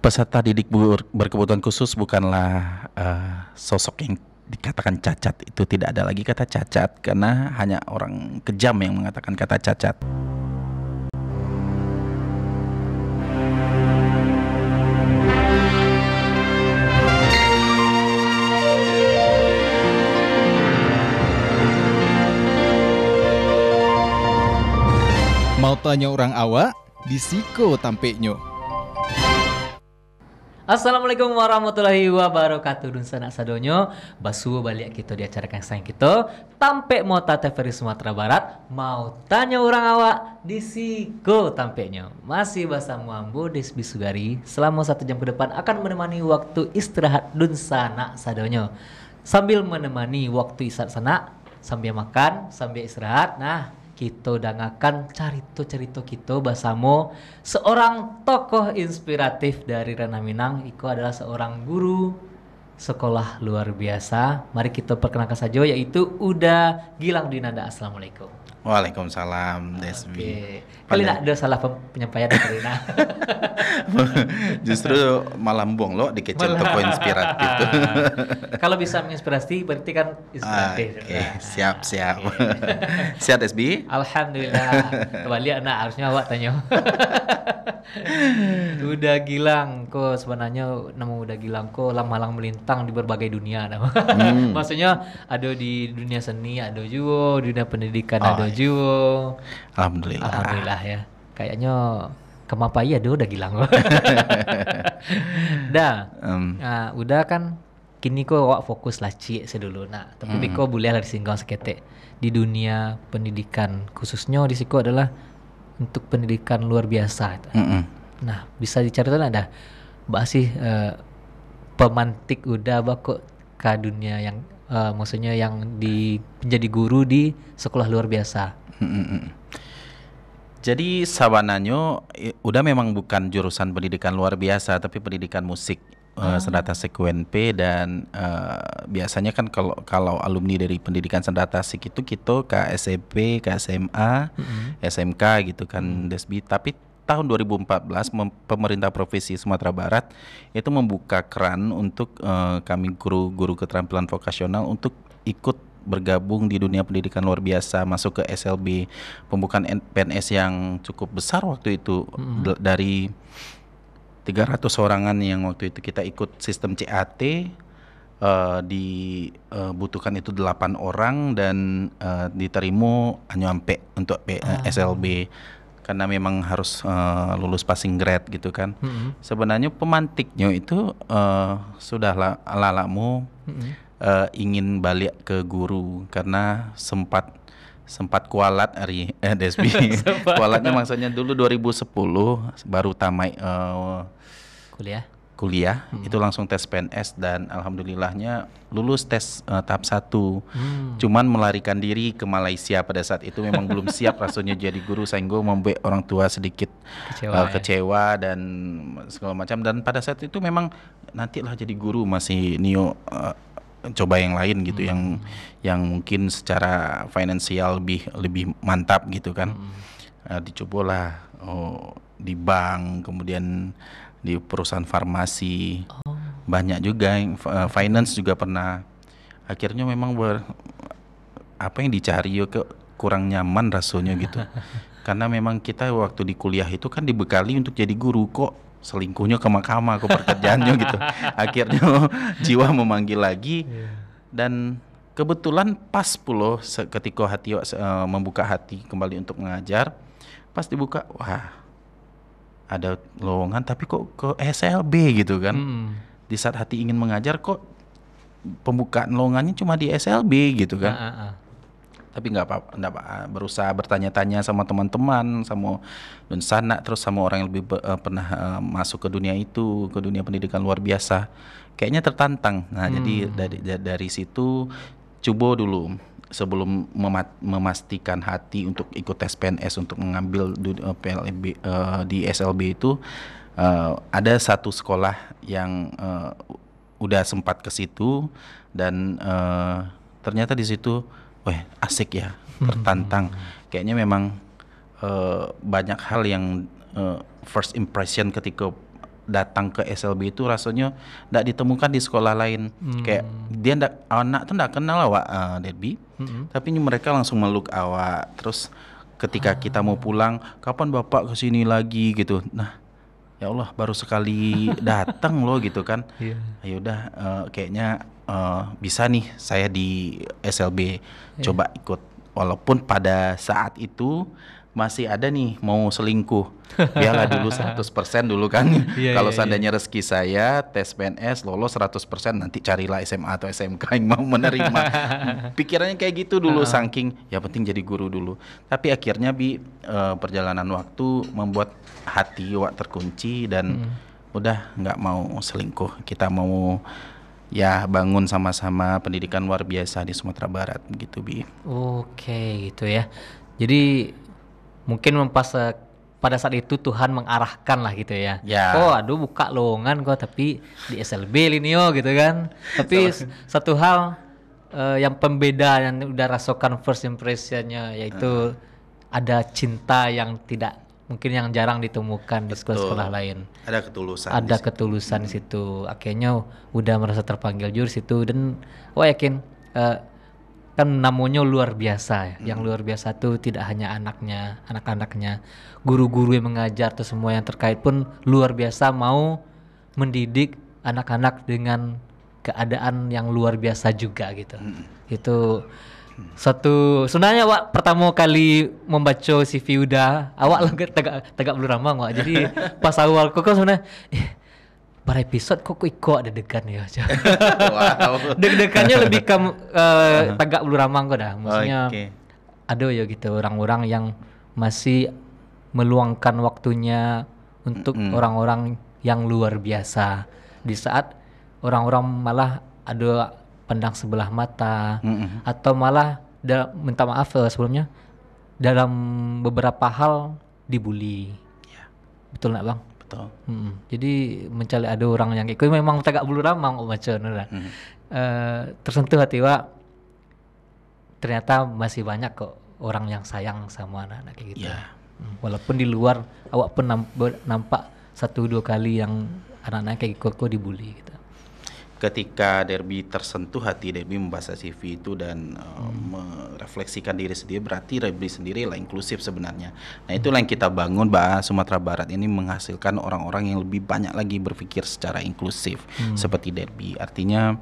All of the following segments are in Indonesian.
Peserta didik berkebutuhan khusus bukanlah sosok yang dikatakan cacat. Itu tidak ada lagi kata cacat karena hanya orang kejam yang mengatakan kata cacat. Mau tanya orang awak, disiko tampeknya. Assalamualaikum warahmatullahi wabarakatuh. Dun sanak sadonyo basu balik kita di acara kang sayang kita tampek mota TVRI Sumatera Barat. Mau tanya orang awak disiko tampeknya. Masih bersama Ambo Desbi Sugari. Selama 1 jam ke depan akan menemani waktu istirahat dun sanak sadonyo. Sambil menemani waktu istirahat sanak, sambil makan, sambil istirahat. Nah, kita dengarkan cerita-cerita kita bersama seorang tokoh inspiratif dari Ranah Minang. Iko adalah seorang guru sekolah luar biasa. Mari kita perkenalkan saja, yaitu Uda Gilang Dinanda. Assalamualaikum. Waalaikumsalam, Desbi. Oke. Kali nak ada salah penyampaian dari Rina. Justru malah buang lo dikecil tokoh inspiratif. Kalau bisa menginspirasi berarti kan inspiratif. Oke, siap. Siap, Desbi? Alhamdulillah. Kembali anak harusnya awak tanya. Uda Gilang, kok sebenarnya nama Uda Gilang kok malang melintang di berbagai dunia. Maksudnya ada di dunia seni, ada juga di dunia pendidikan, ada juga. Alhamdulillah ya. Kayaknya kemapai ada Uda Gilang. Udah kan kini kok awak fokus lah cik sedulu. Nah, tapi biko boleh lah disinggung seketik di dunia pendidikan, khususnya di siku adalah untuk pendidikan luar biasa. Nah, bisa diceritakan ada sih pemantik Uda kok ke dunia yang maksudnya yang menjadi guru di sekolah luar biasa. Jadi sabananyo udah memang bukan jurusan pendidikan luar biasa tapi pendidikan musik. Sendata SEKUNP dan biasanya kan kalau alumni dari pendidikan Sendata SIK itu kita ke SMP, ke SMA, SMK gitu kan, Desbi. Tapi tahun 2014 pemerintah Provinsi Sumatera Barat itu membuka keran untuk kami guru-guru keterampilan vokasional untuk ikut bergabung di dunia pendidikan luar biasa, masuk ke SLB, pembukaan PNS yang cukup besar waktu itu. Dari 300 orangan yang waktu itu kita ikut sistem CAT, dibutuhkan itu 8 orang dan diterima hanya sampai untuk SLB karena memang harus lulus passing grade gitu kan. Sebenarnya pemantiknya itu sudah lalamu ingin balik ke guru karena sempat kualat hari Desbi. Kualatnya maksudnya dulu 2010 baru tamat kuliah itu langsung tes PNS dan alhamdulillahnya lulus tes tahap 1. Cuman melarikan diri ke Malaysia pada saat itu memang belum siap rasanya jadi guru, sehingga membuat orang tua sedikit kecewa dan segala macam. Dan pada saat itu memang nantilah jadi guru, masih coba yang lain gitu, yang mungkin secara finansial lebih mantap gitu kan. Dicobalah di bank, kemudian di perusahaan farmasi, banyak juga yang finance juga pernah. Akhirnya memang apa yang dicari kurang nyaman rasanya gitu. Karena memang kita waktu di kuliah itu kan dibekali untuk jadi guru, kok selingkuhnya ke mahkamah, kok pekerjaannya gitu. Akhirnya jiwa memanggil lagi dan kebetulan pas pula ketika hati membuka hati kembali untuk mengajar, pas dibuka, wah ada lowongan tapi kok ke SLB gitu kan. Di saat hati ingin mengajar kok pembukaan lowongannya cuma di SLB gitu kan. Tapi nggak apa-apa, berusaha bertanya-tanya sama teman-teman, sama dan sanak, terus sama orang yang lebih pernah masuk ke dunia itu, ke dunia pendidikan luar biasa. Kayaknya tertantang. Nah, jadi dari situ coba dulu sebelum memastikan hati untuk ikut tes PNS untuk mengambil PLB di SLB itu, ada satu sekolah yang udah sempat ke situ dan ternyata di situ asik ya, tertantang. Kayaknya memang banyak hal yang first impression ketika datang ke SLB itu rasanya ndak ditemukan di sekolah lain. Kayak dia anak tuh ndak kenal awak Derby, tapi mereka langsung meluk awak. Terus ketika kita mau pulang, kapan bapak kesini lagi gitu. Nah, ya Allah baru sekali datang loh gitu kan. Ayo udah kayaknya bisa nih saya di SLB coba ikut. Walaupun pada saat itu masih ada nih mau selingkuh. Biarlah dulu 100% dulu kan. Kalau seandainya rezeki saya tes PNS lolos 100%, nanti carilah SMA atau SMK yang mau menerima. Pikirannya kayak gitu dulu, saking ya penting jadi guru dulu. Tapi akhirnya perjalanan waktu membuat hati wak terkunci dan udah nggak mau selingkuh. Kita mau ya bangun sama-sama pendidikan luar biasa di Sumatera Barat gitu Bi. Oke, gitu ya. Jadi mungkin pada saat itu Tuhan mengarahkan lah gitu ya. Oh, aduh buka lowongan kok tapi di SLB Linio gitu kan. Tapi satu hal yang pembeda yang udah rasakan first impressionnya yaitu ada cinta yang tidak mungkin yang jarang ditemukan di sekolah-sekolah lain. Ada ketulusan. Ada ketulusan di situ. Akhirnya udah merasa terpanggil jurus itu dan yakin kan namanya luar biasa ya. Yang luar biasa tuh tidak hanya anak-anaknya, guru-guru yang mengajar atau semua yang terkait pun luar biasa mau mendidik anak-anak dengan keadaan yang luar biasa juga gitu. Itu satu sebenarnya awak pertama kali membaca CV udah awak lagi tegak bulu ramang wak. Jadi pas awal kok sebenarnya per episode kok ikut deg-degan ya. Wow. Deg-degannya lebih ke tegak bulu ramang kok dah. Maksudnya ada ya gitu orang-orang yang masih meluangkan waktunya untuk orang-orang yang luar biasa. Di saat orang-orang malah ada pandang sebelah mata atau malah minta maaf sebelumnya dalam beberapa hal dibully. Betul nggak bang? Betul. Jadi mencari ada orang yang ikut memang tegak bulu ramang macam tersentuh hati wak. Ternyata masih banyak kok orang yang sayang sama anak-anak kayak gitu. Walaupun di luar awak pun nampak 1-2 kali yang anak-anak kayak kok dibully gitu. Ketika Derby tersentuh hati Derby membaca CV itu dan merefleksikan diri sendiri, berarti Derby sendiri lah inklusif sebenarnya. Nah itulah yang kita bangun bahwa Sumatera Barat ini menghasilkan orang-orang yang lebih banyak lagi berpikir secara inklusif seperti Derby. Artinya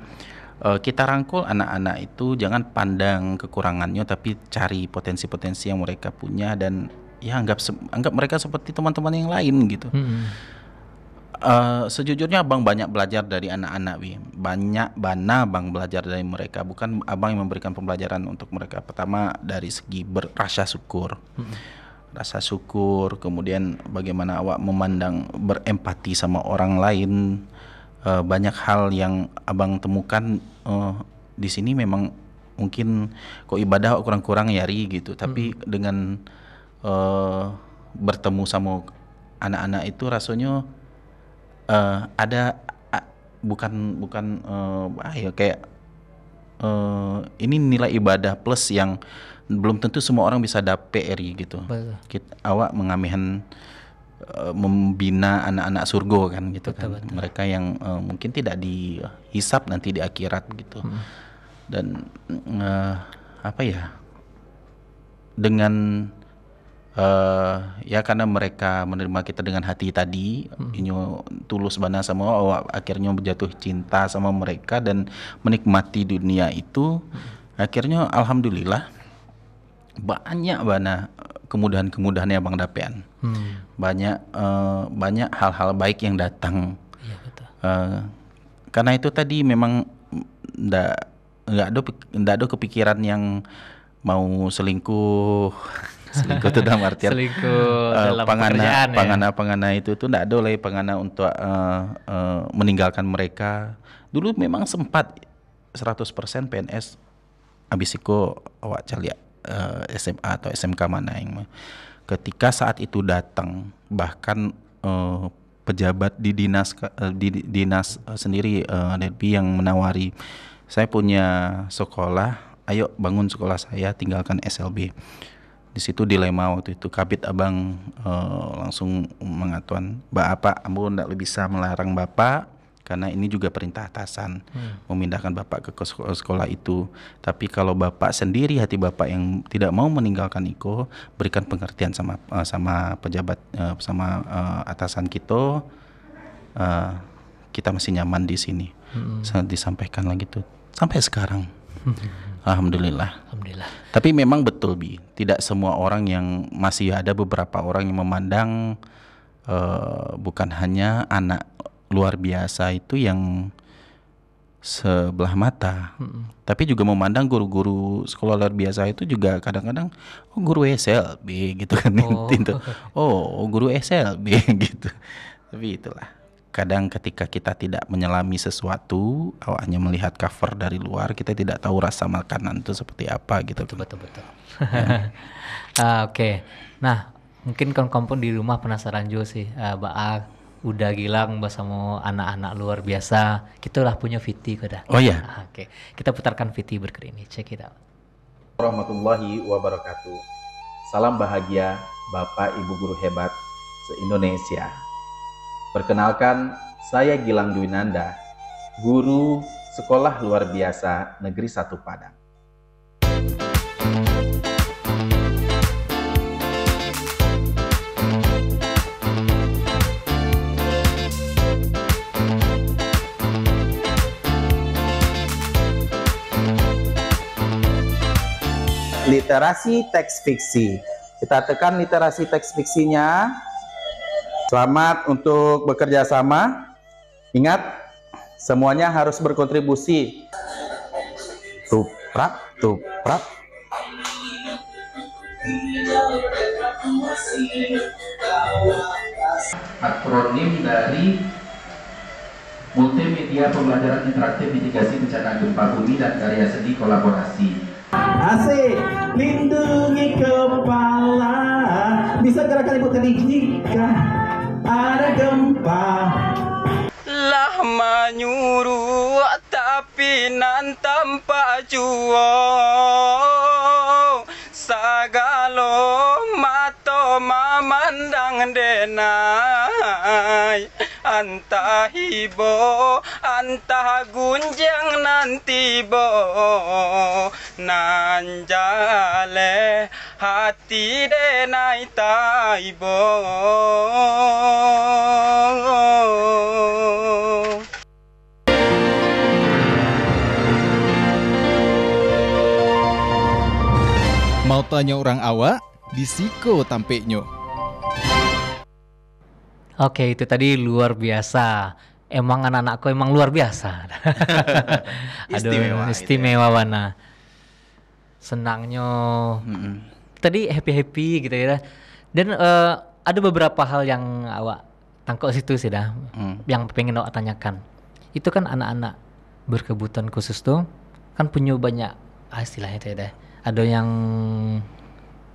kita rangkul anak-anak itu jangan pandang kekurangannya tapi cari potensi-potensi yang mereka punya dan ya anggap mereka seperti teman-teman yang lain gitu. Sejujurnya abang banyak belajar dari anak-anak banyak abang belajar dari mereka, bukan abang yang memberikan pembelajaran untuk mereka. Pertama dari segi rasa syukur, kemudian bagaimana awak memandang berempati sama orang lain. Banyak hal yang abang temukan di sini memang mungkin kok ibadah kurang-kurang yari gitu, tapi dengan bertemu sama anak-anak itu rasanya ada bukan kayak ini nilai ibadah plus yang belum tentu semua orang bisa dapet gitu. Awak mengamihkan membina anak-anak surga kan gitu. Betul. Mereka yang mungkin tidak dihisap nanti di akhirat gitu. Dan dengan ya karena mereka menerima kita dengan hati tadi, inyo tulus bana sama akhirnya jatuh cinta sama mereka dan menikmati dunia itu. Akhirnya alhamdulillah banyak bana kemudahan-kemudahan yang abang dapean. Banyak hal-hal baik yang datang. Iya, betul. Karena itu tadi memang nggak ada kepikiran yang mau selingkuh itu dalam artian dalam pangana itu tuh ndak ada lagi pangana untuk meninggalkan mereka. Dulu memang sempat 100% PNS habis itu awak cari SMA atau SMK mana yang ketika saat itu datang bahkan pejabat di dinas sendiri Derby yang menawari saya punya sekolah, ayo bangun sekolah saya, tinggalkan SLB. Di situ dilema waktu itu kabit abang langsung mengatuan bapak ambo ndak bisa melarang bapak karena ini juga perintah atasan memindahkan bapak ke sekolah itu. Tapi kalau bapak sendiri hati bapak yang tidak mau meninggalkan Iko, berikan pengertian sama pejabat atasan kita. Kita masih nyaman di sini. Disampaikan lagi tuh sampai sekarang. Alhamdulillah. Tapi memang betul Bi, tidak semua orang yang masih ada beberapa orang yang memandang bukan hanya anak luar biasa itu yang sebelah mata, tapi juga memandang guru-guru sekolah luar biasa itu juga kadang-kadang guru SLB gitu kan, guru SLB gitu. Tapi itulah. Kadang ketika kita tidak menyelami sesuatu, hanya melihat cover dari luar, kita tidak tahu rasa makanan itu seperti apa gitu. Betul. Oke. Nah, mungkin kampung di rumah penasaran juga sih, Baak udah gilang bersama anak-anak luar biasa. Kita lah punya VT kada. Oh ya. Oke. Kita putarkan VT berikut ini. Check it out. Warahmatullahi wabarakatuh. Salam bahagia Bapak Ibu guru hebat se-Indonesia. Perkenalkan, saya Gilang Dwinanda, guru Sekolah Luar Biasa Negeri 1 Padang. Literasi teks fiksi. Kita tekan literasi teks fiksinya. Selamat untuk bekerja sama. Ingat, semuanya harus berkontribusi. Tuprak. Akronim dari Multimedia Pembelajaran Interaktif Mitigasi Bencana Gempa Bumi dan Karya Seni Kolaborasi. Asik, lindungi kepala. Bisa gerakan ibu tadi jika ada gempa. Lah menyuruh tapi nan tanpa jual. Sagalo mato memandang denai. Antah hibo, antah gunjang nanti bo. Nanjale hati denai taibo. Mau tanya orang awak, disiko tampeknya. Oke, itu tadi luar biasa. Emang anak-anakku emang luar biasa. Istimewa Wana. Senangnya. Tadi happy gitu ya. Dan ada beberapa hal yang awak tangkap situ sih dah. Yang pengen awak tanyakan. Itu kan anak-anak berkebutuhan khusus tuh kan punya banyak istilahnya itu ya dah. Ada yang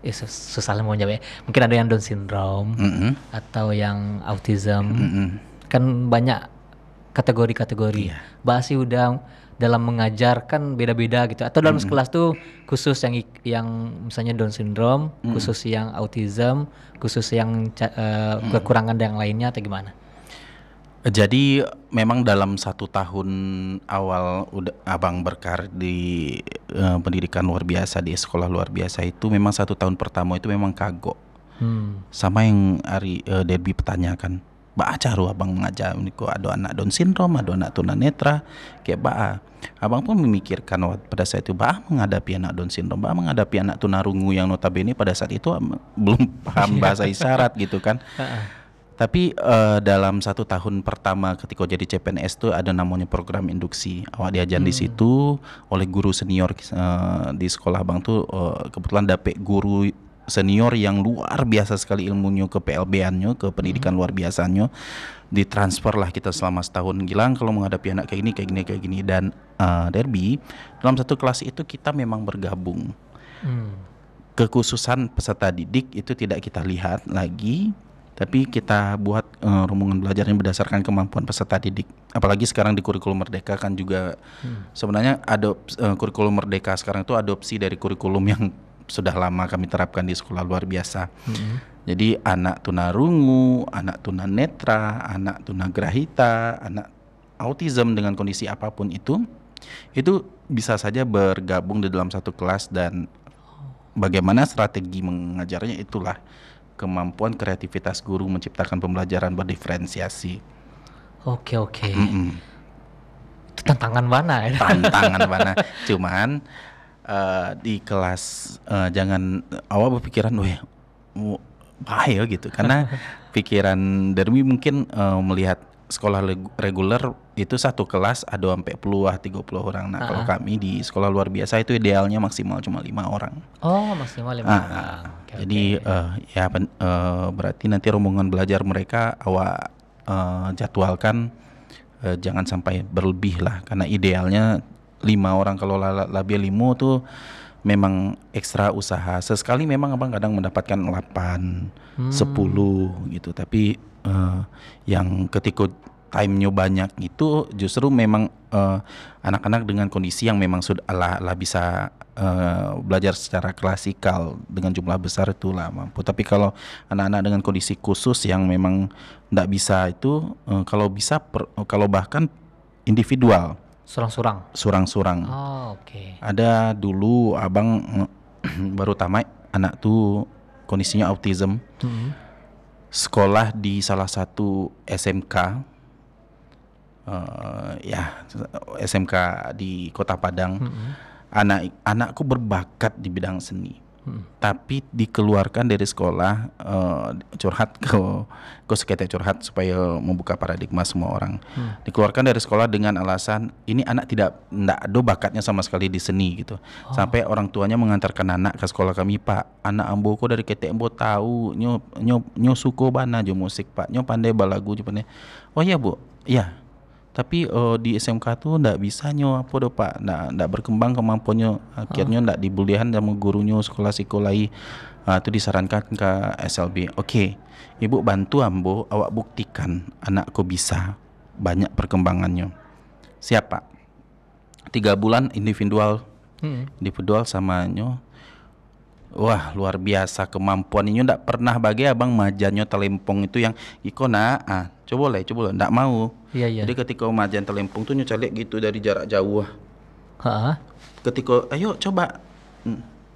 susah lah mau jawab ya. Mungkin ada yang Down syndrome atau yang autism. Kan banyak kategori-kategori. Basi udah dalam mengajar kan beda-beda gitu. Atau dalam kelas tuh khusus yang misalnya Down syndrome, khusus yang autism, khusus yang kekurangan yang lainnya atau gimana? Jadi memang dalam 1 tahun awal abang berkarir di pendidikan luar biasa di sekolah luar biasa itu memang 1 tahun pertama itu memang kagok. Sama yang Derby pertanyakan, Caru abang mengajar kok ada anak Down syndrome, ada anak tunanetra kayak abang pun memikirkan pada saat itu menghadapi anak Down syndrome, menghadapi anak tunarungu yang notabene pada saat itu belum paham bahasa isyarat gitu kan. Tapi dalam 1 tahun pertama ketika jadi CPNS tuh ada namanya program induksi. Awak diajar di situ oleh guru senior di sekolah abang tuh kebetulan dapet guru senior yang luar biasa sekali ilmunya ke PLB-annya, ke pendidikan luar biasanya. Ditransfer lah kita selama setahun. Gilang kalau menghadapi anak kayak gini dan Derby dalam satu kelas itu kita memang bergabung. Kekhususan peserta didik itu tidak kita lihat lagi. Tapi kita buat rombongan belajar yang berdasarkan kemampuan peserta didik. Apalagi sekarang di kurikulum Merdeka kan juga sebenarnya kurikulum Merdeka sekarang itu adopsi dari kurikulum yang sudah lama kami terapkan di sekolah luar biasa. Jadi anak tunarungu, anak tunanetra, anak tunagrahita, anak autism dengan kondisi apapun itu bisa saja bergabung di dalam satu kelas, dan bagaimana strategi mengajarnya itulah kemampuan kreativitas guru menciptakan pembelajaran berdiferensiasi. Oke. Itu tantangan mana ya? Tantangan mana? Cuman di kelas jangan awal berpikiran, bahaya gitu, karena pikiran Dermi mungkin melihat sekolah reguler itu satu kelas ada sampai 30 orang. Nah, kalau kami di sekolah luar biasa itu idealnya maksimal cuma 5 orang. Oh, maksimal 5 orang. Jadi berarti nanti rombongan belajar mereka awak jadwalkan jangan sampai berlebih lah, karena idealnya 5 orang. Kalau lebih 5 tuh memang ekstra usaha. Sesekali memang abang kadang mendapatkan 8, 10 gitu. Tapi yang ketika time-nya banyak itu justru memang anak-anak dengan kondisi yang memang sudah lah bisa belajar secara klasikal dengan jumlah besar itu lah mampu. Tapi kalau anak-anak dengan kondisi khusus yang memang tidak bisa itu, kalau bisa kalau bahkan individual. Surang-surang. Oh, oke. Ada dulu abang baru tamat anak tuh kondisinya autism. Sekolah di salah satu SMK, SMK di Kota Padang. Anakku berbakat di bidang seni. Tapi dikeluarkan dari sekolah, curhat ke sekitar curhat supaya membuka paradigma semua orang. Dikeluarkan dari sekolah dengan alasan ini anak tidak ada bakatnya sama sekali di seni gitu. Sampai orang tuanya mengantarkan anak ke sekolah kami, Pak, anak ambo ko dari ketek ambo tahu nyo suko bana jo musik, Pak, nyo pandai balagu jo pandai. Oh iya Bu, iya. Tapi di SMK tuh ndak bisa nyo apa do Pak, ndak berkembang kemampuannya, akhirnya ndak dibulihan sama gurunya sekolah psikologi. Itu disarankan ke SLB. Oke, Ibu bantu ambo, awak buktikan anakku bisa banyak perkembangannya. Siapa? 3 bulan individual sama nyo. Wah, luar biasa kemampuan ini, ndak pernah bagi abang majanyo telempong itu yang ikona coba lah ndak mau. Iya. Jadi ketika majan telempong tuh nyoca lihat gitu dari jarak jauh. Ketika ayo coba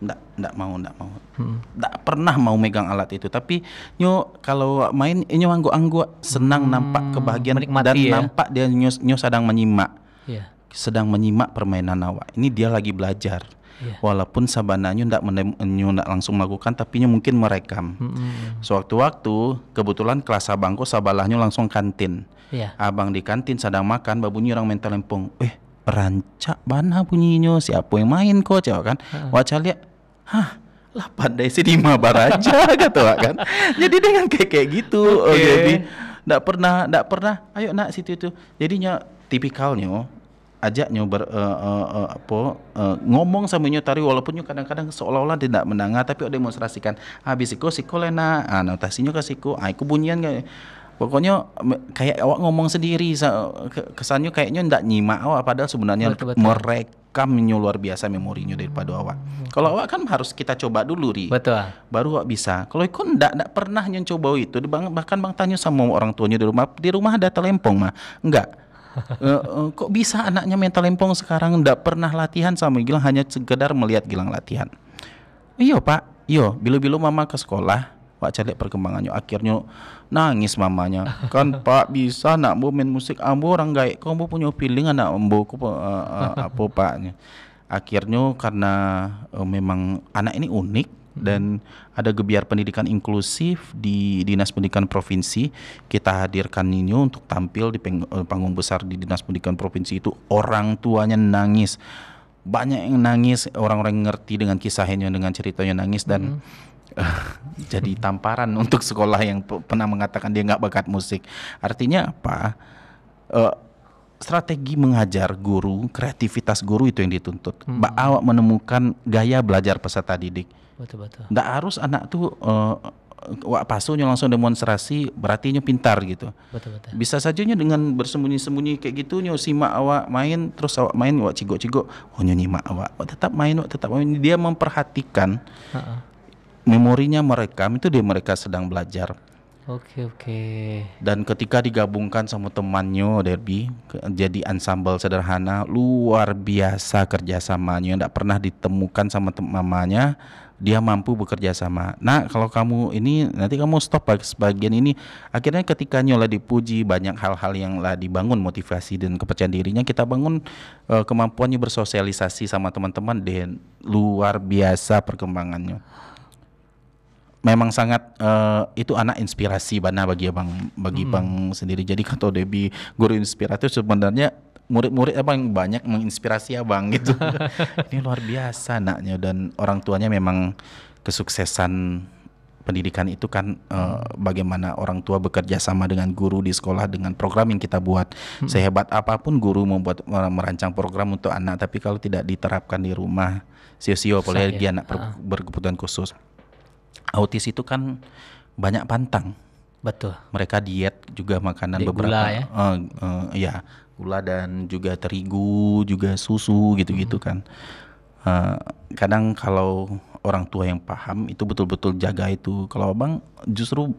ndak mau. Ndak pernah mau megang alat itu, tapi nyo kalau main nyo anggo senang, nampak kebahagiaan dan nampak dia nyo sedang menyimak. Sedang menyimak permainan awak. Ini dia lagi belajar. Walaupun sabananya ndak langsung melakukan, tapi mungkin merekam. Sewaktu-waktu kebetulan kelas abangku saballahnya langsung kantin. Abang di kantin sedang makan, babunyi orang main telempong. Rancak bana bunyinya, siapa yang main kok kan? Waca lihat, lah pandai sih di baraja kata kan. Jadi dengan kayak gitu. Jadi ndak pernah. Ayo nak situ itu. Jadinya tipikalnya ajak nyo ngomong sama nyo tari, walaupun nyo kadang-kadang seolah-olah tidak mendengar, tapi demonstrasikan habis siko lena notasinya ke siko aku bunyian kayak pokoknya kayak awak ngomong sendiri, kesannya kayaknya ndak nyimak awak, padahal sebenarnya betul. merekam nyo luar biasa memorinya daripada awak. Kalau awak kan harus kita coba dulu Betul. baru awak bisa. Kalau ikut ndak pernah nyo coba itu, bahkan bang tanya sama orang tuanya di rumah ada telempong mah enggak. Kok bisa anaknya main telempong sekarang, ndak pernah latihan sama Gilang, hanya sekedar melihat Gilang latihan. Iya Pak, bila mama ke sekolah, Pak cari perkembangannya, akhirnya nangis mamanya. Kan Pak bisa nak main musik, ambo orang gaek, kamu punya feeling anak ambo apa Pak. Akhirnya karena memang anak ini unik dan ada gebiar pendidikan inklusif di Dinas Pendidikan Provinsi, kita hadirkan ini untuk tampil di panggung besar di Dinas Pendidikan Provinsi itu. Orang tuanya nangis, banyak yang nangis, orang-orang yang ngerti dengan kisahnya, dengan ceritanya nangis, dan jadi tamparan untuk sekolah yang pernah mengatakan dia nggak bakat musik. Artinya apa? Strategi mengajar guru, kreativitas guru itu yang dituntut. Awak menemukan gaya belajar peserta didik. Betul. Nggak harus anak tuh wak pasunya langsung demonstrasi berarti nyo pintar gitu. Betul betul. Bisa saja nyo dengan bersembunyi-sembunyi kayak gitu nyo simak awak main, terus awak main wak cigok-cigok, oh nyo nyimak awak tetap main. Dia memperhatikan Heeh. memorinya merekam itu dia mereka sedang belajar. Oke oke. Dan ketika digabungkan sama temannya Derby jadi ensemble sederhana, luar biasa kerjasamanya, tidak pernah ditemukan sama mamanya dia mampu bekerja sama. Nah kalau kamu ini nanti kamu stop sebagian ini, akhirnya ketika nyola dipuji banyak hal-hal yang lah dibangun motivasi dan kepercayaan dirinya, kita bangun kemampuannya bersosialisasi sama teman-teman, dan luar biasa perkembangannya. Memang sangat itu anak inspirasi bana bagi bang sendiri. Jadi kata Debbie guru inspiratif sebenarnya murid-murid abang banyak menginspirasi abang gitu. Ini luar biasa anaknya, dan orang tuanya memang kesuksesan pendidikan itu kan bagaimana orang tua bekerja sama dengan guru di sekolah dengan program yang kita buat. Sehebat apapun guru membuat merancang program untuk anak, tapi kalau tidak diterapkan di rumah sio-sio apalagi anak berkebutuhan khusus. Autis itu kan banyak pantang. Betul. Mereka diet juga makanan Diet beberapa gula, ya? Ya gula dan juga terigu juga susu gitu-gitu kan. Kadang kalau orang tua yang paham itu betul-betul jaga itu. Kalau abang justru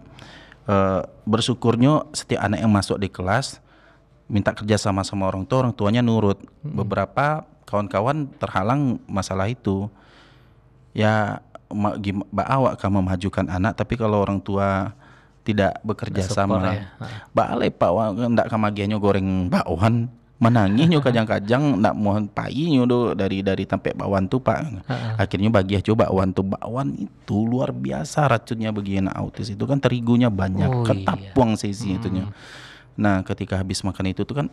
bersyukurnya setiap anak yang masuk di kelas minta kerja sama orang tuanya nurut. Beberapa kawan-kawan terhalang masalah itu. Ya awak kamu memajukan anak, tapi kalau orang tua tidak bekerja sama, balai pak ndak kamagiannya goreng bakwan, menangisnya kajang-kajang ndak mau painya do dari sampai bakwan tuh pak. Akhirnya bagi coba bakwan itu luar biasa racunnya bagi anak autis itu kan, terigunya banyak, ketapuang sesi itunya. Nah ketika habis makan itu tuh kan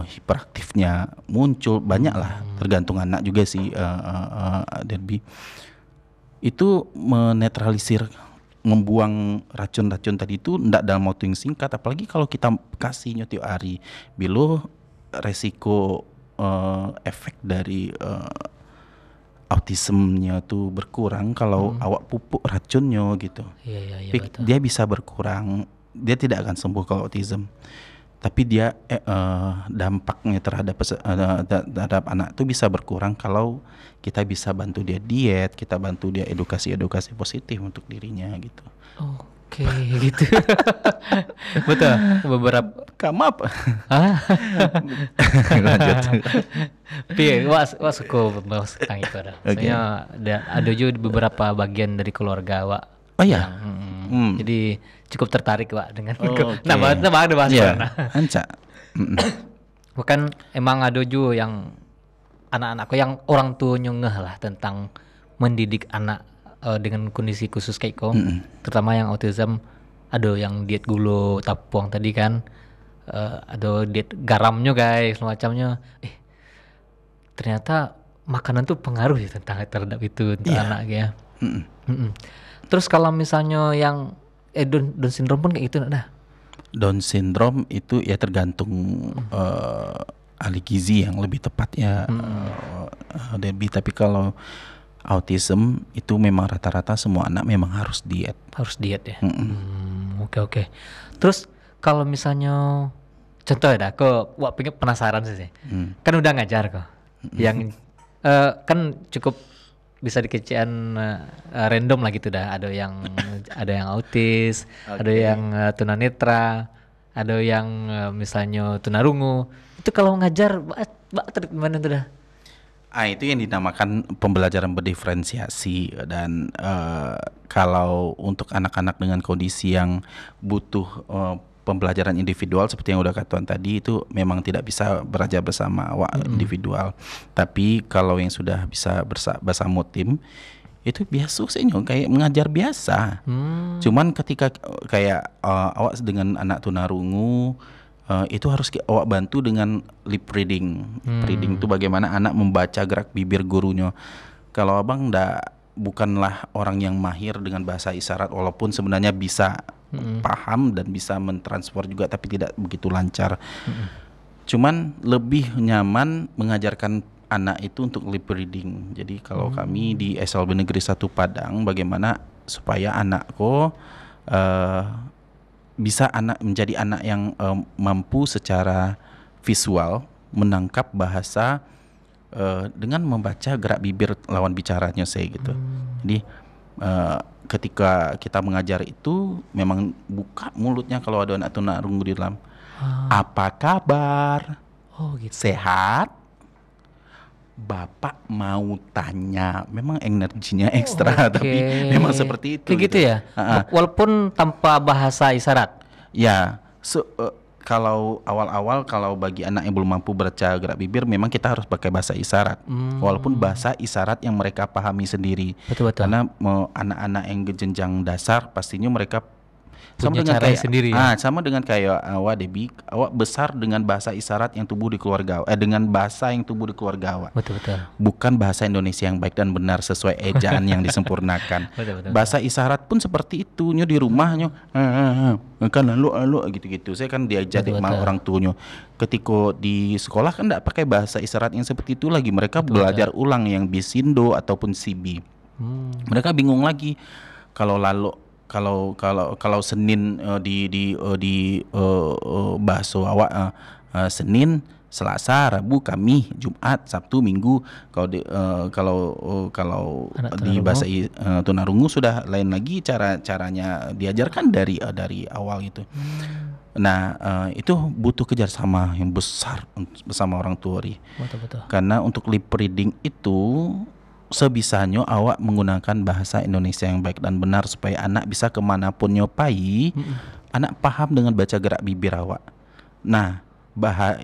hiperaktifnya muncul banyak lah, tergantung anak juga sih Derby. Itu menetralisir, membuang racun-racun tadi itu ndak dalam waktu yang singkat, apalagi kalau kita kasihnya tiap hari. Bilo resiko efek dari autismenya tuh berkurang kalau awak pupuk racunnya gitu. Iya, betul. Dia bisa berkurang, dia tidak akan sembuh kalau autism, tapi dia dampaknya terhadap anak itu bisa berkurang kalau kita bisa bantu dia diet, kita bantu dia edukasi positif untuk dirinya gitu. Oke, gitu. Betul. Beberapa kamap. Lanjut. Tapi wak suka bahas tentang itu ada. Soalnya ada juga beberapa bagian dari keluarga wak. Oh ya. Jadi cukup tertarik wak dengan nah ada bahas anca. Bukan emang ada juga yang anak-anakku yang orang tuanya ngeh lah tentang mendidik anak dengan kondisi khusus kayak kau, terutama yang autism. Ada yang diet gula tapuang tadi kan, ada diet garamnya guys, semacamnya. Ternyata makanan tuh pengaruh ya terhadap itu untuk anak ya. Terus kalau misalnya yang Down syndrome pun kayak gitu nah. Down syndrome itu ya tergantung ahli gizi yang lebih tepatnya Debbie. Tapi kalau autism itu memang rata-rata semua anak memang harus diet. Harus diet ya. Oke. Terus kalau misalnya contoh ya, aku pengen penasaran sih. Kan udah ngajar kok. Yang kan cukup bisa dikecian random lah gitu dah. Ada yang autis, ada yang tunanetra, ada yang misalnya tunarungu. Itu kalau ngajar gimana tuh dah? Itu yang dinamakan pembelajaran berdiferensiasi. Dan kalau untuk anak-anak dengan kondisi yang butuh pembelajaran individual seperti yang udah katakan tadi, itu memang tidak bisa belajar bersama individual. Tapi kalau yang sudah bisa bersama tim, itu biasa sih kayak mengajar biasa. Cuman ketika kayak awak dengan anak tunarungu, itu harus awak bantu dengan lip reading. Reading itu bagaimana anak membaca gerak bibir gurunya. Kalau abang bukanlah orang yang mahir dengan bahasa isyarat, walaupun sebenarnya bisa paham dan bisa mentransfer juga, tapi tidak begitu lancar. Cuman lebih nyaman mengajarkan anak itu untuk lip reading. Jadi kalau kami di SLB Negeri 1 Padang, bagaimana supaya anakku bisa menjadi anak yang mampu secara visual menangkap bahasa dengan membaca gerak bibir lawan bicaranya saya gitu. Jadi ketika kita mengajar itu memang buka mulutnya kalau ada anak tunarungu di dalam. Apa kabar? Oh gitu. Sehat? Bapak mau tanya, memang energinya ekstra, Oke. tapi memang seperti itu. Kayak gitu ya. Walaupun tanpa bahasa isyarat. Ya, kalau awal-awal kalau bagi anak yang belum mampu baca gerak bibir, memang kita harus pakai bahasa isyarat. Walaupun bahasa isyarat yang mereka pahami sendiri. Betul. Karena anak-anak yang jenjang dasar pastinya mereka Punya cara sendiri ya? sama dengan kayak awak Debbie, awak besar dengan bahasa isyarat yang tumbuh di keluarga dengan bahasa yang tumbuh di keluarga awak. Betul. Bukan bahasa Indonesia yang baik dan benar sesuai ejaan yang disempurnakan. Betul. Bahasa isyarat pun seperti itu. Nyo di rumahnya kan lalu gitu. Saya kan diajar sama orang tuanya. Ketika di sekolah kan enggak pakai bahasa isyarat yang seperti itu lagi. Mereka belajar ulang yang bisindo ataupun sibi. Mereka bingung lagi kalau Senin di bahasa awak Senin, Selasa, Rabu, Kamis, Jumat, Sabtu, Minggu. Kalau di bahasa tunarungu sudah lain lagi caranya diajarkan dari awal itu. Nah, itu butuh kerjasama yang besar bersama orang tua. Betul. Karena untuk lip reading itu sebisanya awak menggunakan bahasa Indonesia yang baik dan benar supaya anak bisa kemanapun nyopai, anak paham dengan baca gerak bibir awak. Nah,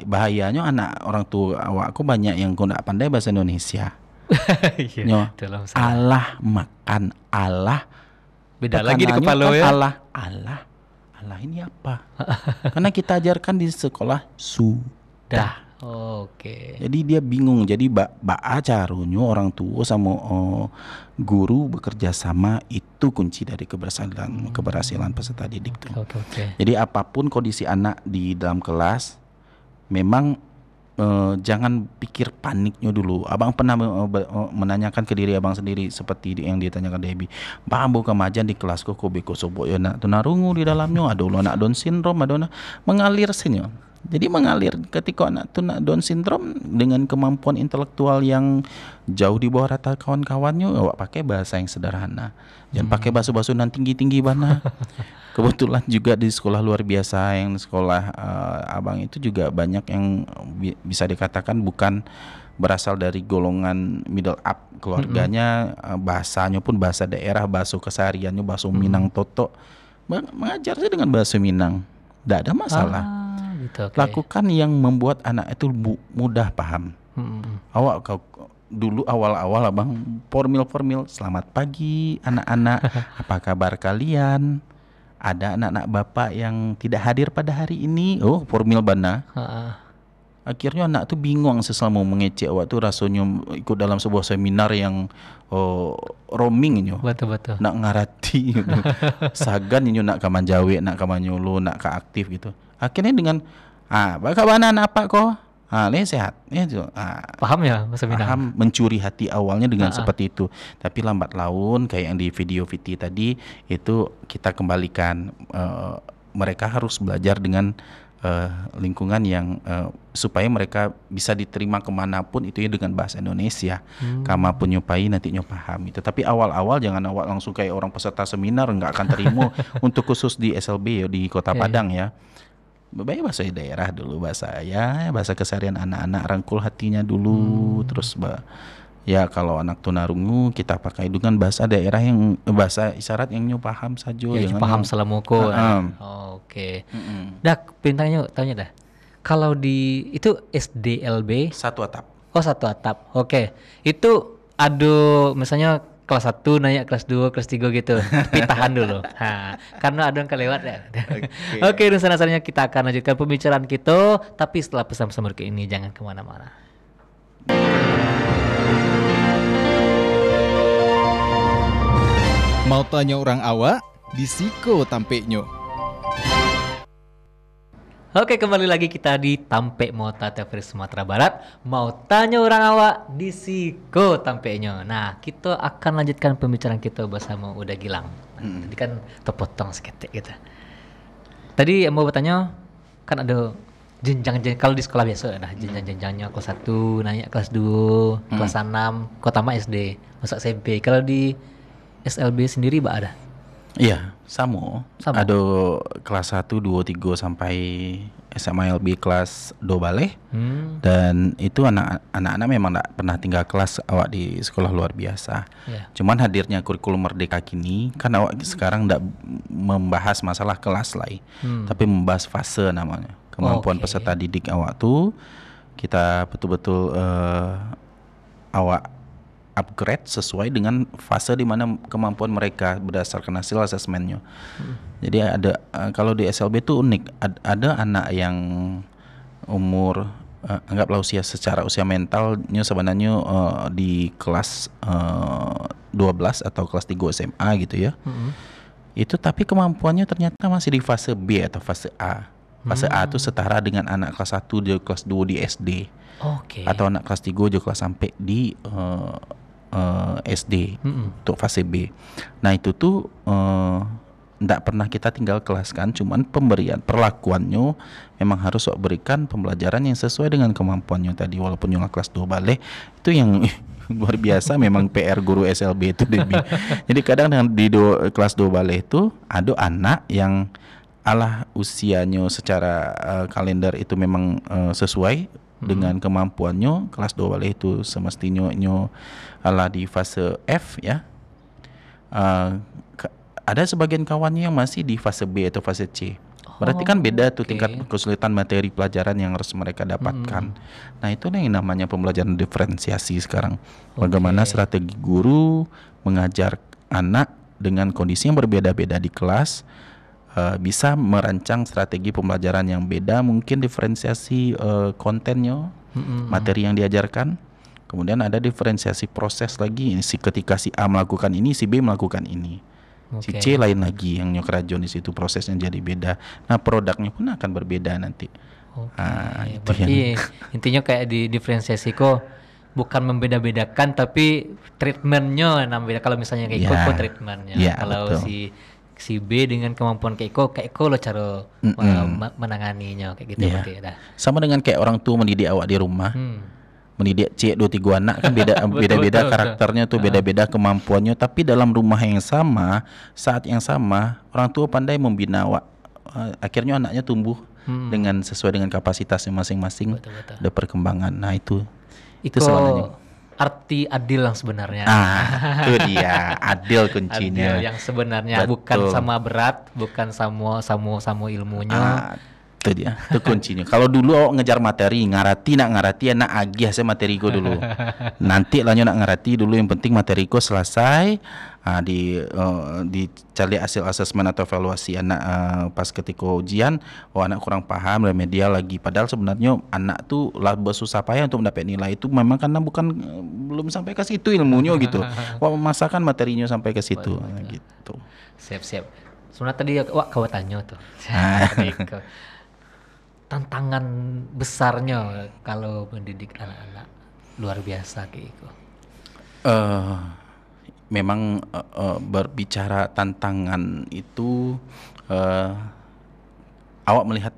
bahayanya anak orang tua awak aku banyak yang tidak pandai bahasa Indonesia. Nyo, Allah makan, Allah beda lagi di kepala ya. Allah ini apa? Karena kita ajarkan di sekolah sudah. Oke. Jadi dia bingung. Jadi caranya orang tua sama guru bekerja sama itu kunci dari keberhasilan peserta didik tuh. Oke. Jadi apapun kondisi anak di dalam kelas, memang jangan pikir paniknya dulu. Abang pernah menanyakan ke diri abang sendiri seperti yang ditanyakan Debbie. Bang buka majan di kelas kok beko sobok ya nak tunarungu di dalamnya, ada anak Down syndrome, ada mengalir senyo. Jadi mengalir ketika anak Down syndrome dengan kemampuan intelektual yang jauh di bawah rata kawan-kawannya, awak pakai bahasa yang sederhana. Jangan pakai bahasa-bahasa nan tinggi-tinggi bana. Kebetulan juga di sekolah luar biasa yang sekolah abang itu juga banyak yang bisa dikatakan bukan berasal dari golongan middle up keluarganya, bahasanya pun bahasa daerah, bahasa kesehariannya bahasa Minang Toto. Mengajarnya dengan bahasa Minang, tidak ada masalah. Gitu, Lakukan yang membuat anak itu mudah paham. Awak dulu awal-awal abang formil selamat pagi anak-anak, apa kabar kalian? Ada anak-anak bapak yang tidak hadir pada hari ini. Oh, formil bana. Akhirnya anak tuh bingung selama mengecek awak tuh rasanya ikut dalam sebuah seminar yang roaming nyo. Betul. Nak ngarati gitu. Sagan nyo nak kaman jawe, nak kaman nyolo, nak ka aktif gitu. Akhirnya dengan bagaimana apa kok? Le sehat. Itu. Paham ya bahasa Minang? Paham, mencuri hati awalnya dengan seperti itu. Tapi lambat laun kayak yang di video Viti tadi itu kita kembalikan, mereka harus belajar dengan lingkungan yang supaya mereka bisa diterima kemanapun itu ya dengan bahasa Indonesia. Kama pun nyopai nanti paham itu. Tapi awal-awal jangan awal langsung kayak orang peserta seminar nggak akan terima untuk khusus di SLB ya, di Kota Padang ya. Baik bahasa daerah dulu, bahasa keseharian anak-anak, rangkul hatinya dulu. Terus ya kalau anak tunarungu kita pakai dengan bahasa daerah yang bahasa isyarat yang paham saja. Ya, paham selamoko. Oke. Dak bintangnya tanya dah. Kalau di itu SDLB satu atap. Oh, satu atap. Oke. Itu ada misalnya kelas 1 nanya kelas 2, kelas 3 gitu. Tapi tahan dulu. Karena ada yang kelewat ya. Oke, dan selanjutnya kita akan lanjutkan pembicaraan kita, tapi setelah pesan-pesan berikut ini jangan kemana-mana. Mau tanya orang awak, di Siko tampeknya. Oke, kembali lagi kita di Tampe Mota TVRI Sumatera Barat. Mau tanya orang awak di Siko tampeknya. Nah, kita akan lanjutkan pembicaraan kita bersama Uda Gilang. Tadi kan terpotong seketik gitu. Tadi mau bertanya, kan ada jenjang kalau di sekolah biasa nah jenjang-jenjangnya kelas 1 naik kelas 2, kelas 6, kok tamat SD, masuk SMP. Kalau di SLB sendiri ada? Iya, sama. Ada kelas 1, 2, 3 sampai SMA LB kelas 2 balik. Dan itu anak-anak memang tak pernah tinggal kelas awak di sekolah luar biasa. Cuman hadirnya kurikulum merdeka kini kan awak sekarang tak membahas masalah kelas lagi, tapi membahas fase namanya. Kemampuan peserta didik awak tuh kita betul-betul awak upgrade sesuai dengan fase di mana kemampuan mereka berdasarkan hasil asesmennya. Jadi ada kalau di SLB itu unik, ada anak yang umur anggaplah secara usia mentalnya sebenarnya di kelas 12 atau kelas 3 SMA gitu ya. Itu tapi kemampuannya ternyata masih di fase B atau fase A. Fase A itu setara dengan anak kelas 1 di kelas 2 di SD. Atau anak kelas 3 juga kelas sampai di SD untuk fase B. Nah itu tuh tidak pernah kita tinggal kelaskan, cuman pemberian perlakuannya memang harus berikan pembelajaran yang sesuai dengan kemampuannya tadi. Walaupun yang kelas 2 balik itu yang luar biasa memang PR guru SLB itu Debbie. Jadi kadang di kelas 2 balik itu ada anak yang alah usianya secara kalender itu memang sesuai dengan kemampuannya. Kelas 2 balik itu semestinya ala di fase F ya. Ada sebagian kawannya yang masih di fase B atau fase C. Berarti kan beda tuh tingkat kesulitan materi pelajaran yang harus mereka dapatkan. Nah itu yang namanya pembelajaran diferensiasi sekarang. Bagaimana strategi guru mengajar anak dengan kondisi yang berbeda-beda di kelas, bisa merancang strategi pembelajaran yang beda, mungkin diferensiasi kontennya, materi yang diajarkan. Kemudian ada diferensiasi proses lagi, ketika si A melakukan ini, si B melakukan ini. Si C lain lagi yang nyokrajon di situ, prosesnya jadi beda. Nah, produknya pun akan berbeda nanti. Berarti intinya kayak di diferensiasi kok bukan membeda-bedakan tapi treatmentnya beda. Kalau misalnya kayak kok treatmentnya. Kalau si B dengan kemampuan kayak Eko lo cara menanganinya kayak gitu berarti ya. Sama dengan kayak orang tua mendidik awak di rumah. Mendidik C 2-3 anak kan beda-beda karakternya tuh, beda-beda kemampuannya, tapi dalam rumah yang sama, saat yang sama, orang tua pandai membina awak. Akhirnya anaknya tumbuh dengan sesuai dengan kapasitasnya masing-masing, ada perkembangan. Nah itu sebenarnya arti adil yang sebenarnya. Itu dia, adil kuncinya. Adil yang sebenarnya. Bukan sama berat, bukan sama ilmunya. Itu dia, itu kuncinya. Kalau dulu awak ngejar materi, ngarati nak agih saya materiku dulu. Nanti lanjut nak ngarati dulu, yang penting materiku selesai. Dicari hasil asesmen atau evaluasi anak pas ketika ujian, anak kurang paham, remedial lagi. Padahal sebenarnya anak tuh lah bersusah payah untuk mendapat nilai itu memang karena belum sampai ke situ ilmunya gitu. Masakan materinya sampai ke situ gitu. Siap. Sebenarnya tadi kau tanya tuh. Tantangan besarnya kalau mendidik anak-anak luar biasa kayak gitu. Memang berbicara tantangan itu, awak melihat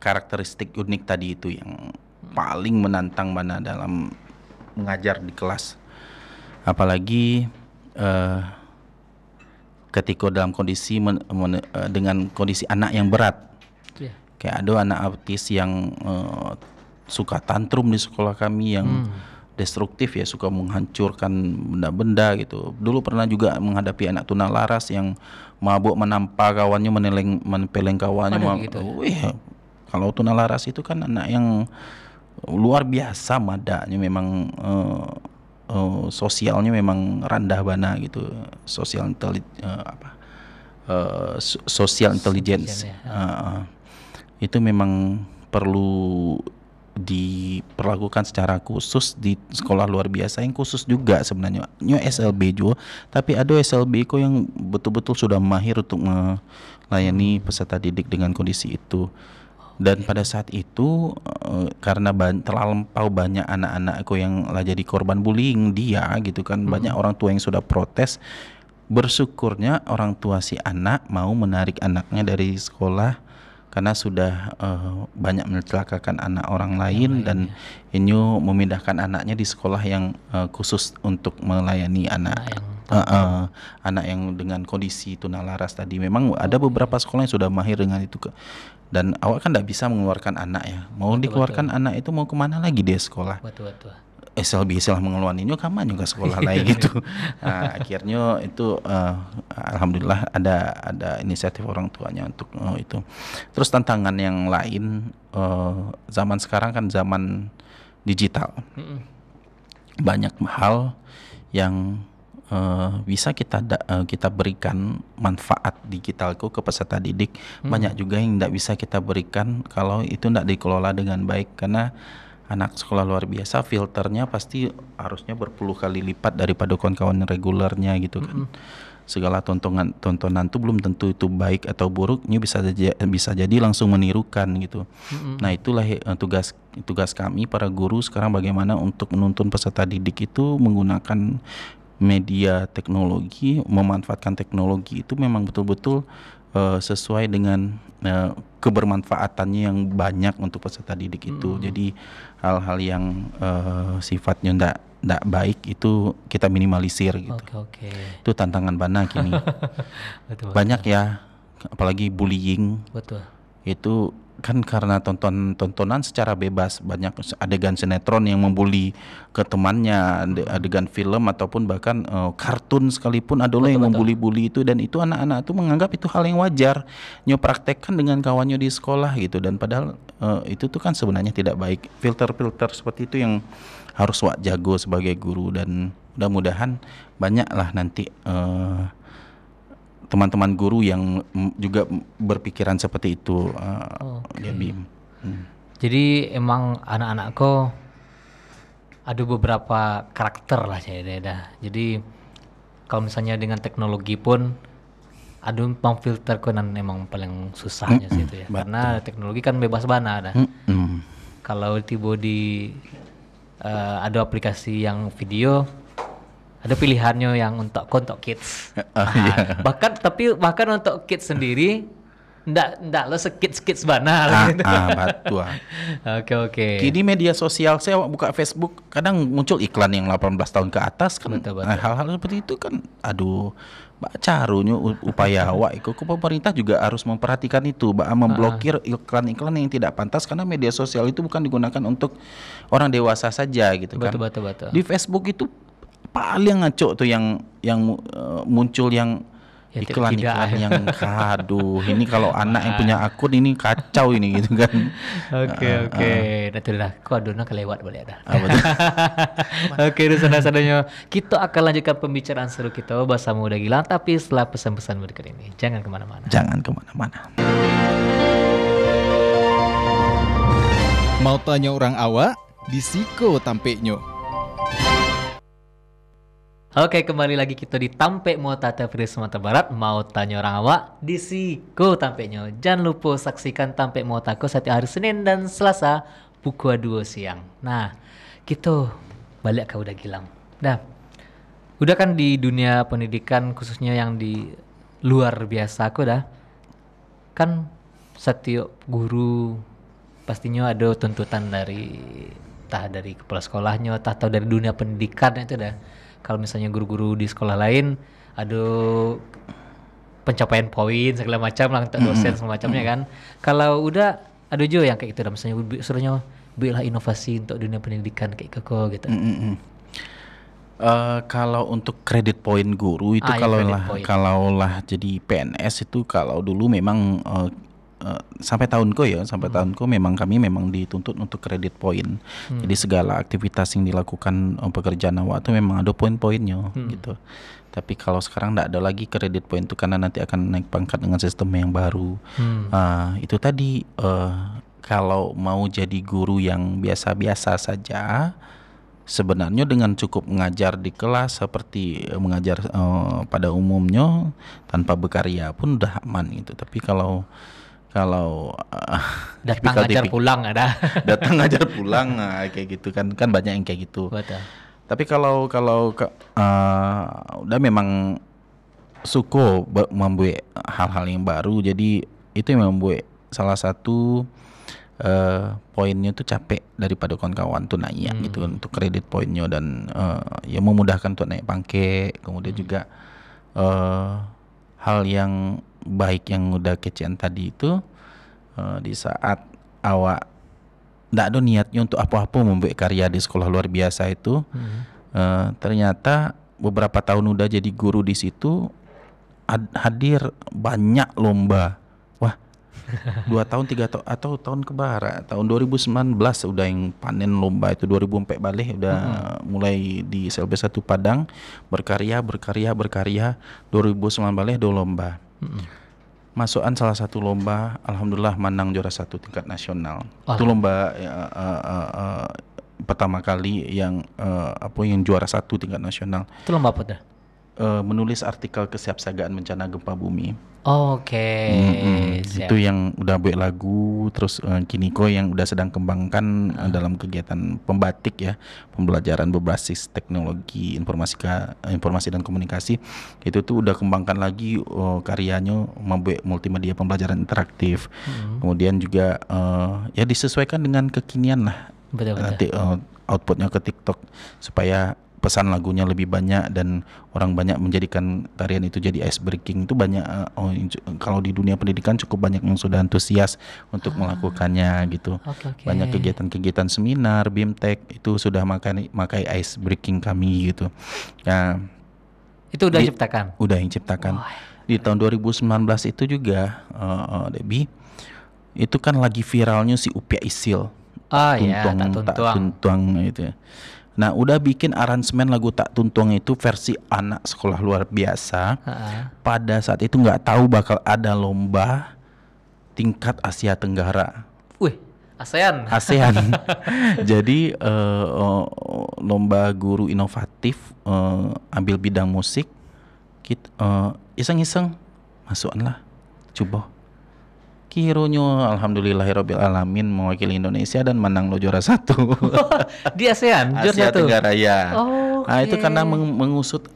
karakteristik unik tadi itu yang paling menantang mana dalam mengajar di kelas. Apalagi ketika dalam kondisi dengan kondisi anak yang berat. Kayak ada anak autis yang suka tantrum di sekolah kami, yang destruktif ya, suka menghancurkan benda-benda gitu. Dulu pernah juga menghadapi anak tunalaras yang mabuk menampak kawannya, menempeleng kawannya. Kalau tunalaras itu kan anak yang luar biasa madanya, memang sosialnya memang rendah bana gitu, social intelligence. Itu memang perlu diperlakukan secara khusus di sekolah luar biasa yang khusus juga sebenarnya. SLB juga, tapi ada SLB kok yang betul-betul sudah mahir untuk melayani peserta didik dengan kondisi itu. Dan pada saat itu karena terlampau banyak anak-anakku yang lah jadi korban bullying dia gitu kan, banyak orang tua yang sudah protes. Bersyukurnya orang tua si anak mau menarik anaknya dari sekolah karena sudah banyak mencelakakan anak orang lain dan ini memindahkan anaknya di sekolah yang khusus untuk melayani anak anak yang dengan kondisi tunalaras tadi. Memang ada beberapa sekolah yang sudah mahir dengan itu dan awak kan tidak bisa mengeluarkan anak ya. Mau dikeluarkan anak itu mau kemana lagi dia sekolah? Betul. Bisa mengeluarkan ini kamu juga sekolah lain gitu. Nah, akhirnya itu alhamdulillah ada inisiatif orang tuanya untuk itu. Terus tantangan yang lain zaman sekarang kan zaman digital. Banyak hal yang bisa kita berikan manfaat digitalku ke peserta didik. Banyak juga yang tidak bisa kita berikan kalau itu tidak dikelola dengan baik, karena anak sekolah luar biasa filternya pasti harusnya berpuluh kali lipat daripada kawan-kawan regulernya gitu kan. Segala tontonan itu belum tentu itu baik atau buruk, ini bisa jadi langsung menirukan gitu. Nah, itulah tugas kami para guru sekarang, bagaimana untuk menuntun peserta didik itu menggunakan media teknologi, memanfaatkan teknologi itu memang betul-betul sesuai dengan kebermanfaatannya yang banyak untuk peserta didik itu. Jadi hal-hal yang sifatnya tidak baik itu kita minimalisir gitu. Oke. Itu tantangan Bana kini. Banyak ya, apalagi bullying. Betul. Itu kan karena tontonan secara bebas, banyak adegan sinetron yang membuli ke temannya, adegan film ataupun bahkan kartun sekalipun ada yang membuli-buli itu, dan itu anak-anak itu menganggap itu hal yang wajar, praktekkan dengan kawannya di sekolah gitu, dan padahal itu tuh kan sebenarnya tidak baik. Filter-filter seperti itu yang harus wak jago sebagai guru, dan mudah-mudahan banyaklah nanti teman-teman guru yang juga berpikiran seperti itu. Jadi emang anak-anakku ada beberapa karakter lah saya. Jadi kalau misalnya dengan teknologi pun ada memfilter kan emang paling susahnya sih itu ya. Karena teknologi kan bebas bana dah. Kalau tiba di ada aplikasi yang video, ada pilihannya yang untuk kids. Bahkan untuk kids sendiri ndak lo kids bana gitu. Betul. Oke. Kini media sosial, saya buka Facebook kadang muncul iklan yang 18 tahun ke atas kan. Betul. Hal-hal seperti itu kan carunya upaya awak itu pemerintah juga harus memperhatikan itu, memblokir iklan-iklan yang tidak pantas, karena media sosial itu bukan digunakan untuk orang dewasa saja gitu kan. Betul. Di Facebook itu paling ngaco tuh yang muncul yang iklan-iklan yang ini kalau anak yang punya akun ini kacau ini gitu kan. Oke. Nanti dah kodenya kelewat boleh dah. Oke, sana-sananya kita akan lanjutkan pembicaraan seru kita bahasa muda Gilang, tapi setelah pesan-pesan berikut ini. Jangan kemana-mana. Mau tanya orang awak, di Siko tampeknya. Oke, kembali lagi kita di Tampek Mota TV Sumatera Barat. Mau tanya orang awak di Siko tampeknya. Jangan lupa saksikan Tampek Motaku setiap hari Senin dan Selasa pukul 2 siang. Nah, kita balik ke udah Gilang. Nah, udah kan di dunia pendidikan khususnya yang di luar biasa aku dah. Kan setiap guru pastinya ada tuntutan dari kepala sekolahnya, atau dari dunia pendidikan itu dah. Kalau misalnya guru-guru di sekolah lain ada pencapaian poin segala macam lah untuk dosen semacamnya kan. Kalau udah ada juga yang kayak gitu, misalnya suruhnya buatlah inovasi untuk dunia pendidikan kayak keko gitu. Kalau untuk kredit poin guru itu kalaulah jadi PNS itu, kalau dulu memang sampai tahunku memang kami dituntut untuk kredit poin. Jadi segala aktivitas yang dilakukan pekerjaan awak itu memang ada poin-poinnya gitu. Tapi kalau sekarang tidak ada lagi kredit poin itu, karena nanti akan naik pangkat dengan sistem yang baru. Itu tadi kalau mau jadi guru yang biasa-biasa saja, sebenarnya dengan cukup mengajar di kelas seperti mengajar pada umumnya tanpa berkarya pun udah aman gitu. Tapi kalau Kalau Datang tipikal ngajar pulang ada. datang ngajar pulang kayak gitu kan banyak yang kayak gitu. Betul. Tapi udah memang suko membuat hal-hal yang baru, jadi itu yang membuat salah satu poinnya tuh capek daripada kawan-kawan tuh naik gitu untuk kredit poinnya dan ya memudahkan untuk naik pangke. Kemudian juga hal yang baik yang udah kecian tadi itu di saat awak nggak ada niatnya untuk apa-apa membuat karya di sekolah luar biasa itu ternyata beberapa tahun udah jadi guru di situ hadir banyak lomba. Wah, 2 tahun 3 tahun atau tahun kebara tahun 2019 udah yang panen lomba itu 2004 balik udah mulai di SLB 1 Padang berkarya 2009 balik 2 lomba. Masukan salah satu lomba, alhamdulillah menang juara 1 tingkat nasional. Itu lomba pertama kali yang yang juara 1 tingkat nasional. Itu lomba apa dah? Menulis artikel kesiapsiagaan bencana gempa bumi. Oke. Siap. Itu yang udah buat lagu, terus Kiniko yang udah sedang kembangkan dalam kegiatan pembatik ya, pembelajaran berbasis teknologi informasi dan komunikasi. Itu tuh udah kembangkan lagi karyanya membuat multimedia pembelajaran interaktif. Kemudian juga ya disesuaikan dengan kekinian lah. Betul. Nanti outputnya ke TikTok supaya pesan lagunya lebih banyak dan orang banyak menjadikan tarian itu jadi ice breaking. Itu banyak kalau di dunia pendidikan cukup banyak yang sudah antusias untuk melakukannya gitu. Okay. Banyak kegiatan-kegiatan seminar, BIMTEK itu sudah makai ice breaking kami gitu. Ya, itu udah diciptakan. Udah yang ciptakan. Di tahun 2019 itu juga Debbie itu kan lagi viralnya si Upia Isil. Tak tuntuang itu. Nah, udah bikin aransemen lagu Tak Tuntuang itu versi anak sekolah luar biasa. Pada saat itu nggak tahu bakal ada lomba tingkat Asia Tenggara. Wih, ASEAN. Jadi lomba guru inovatif ambil bidang musik. Iseng-iseng masukkan lah. Coba. Kironyo alhamdulillahirabbil alamin mewakili Indonesia dan menang lo juara 1. Di ASEAN juara 1. Asia Tenggara ya. Nah, itu karena mengusut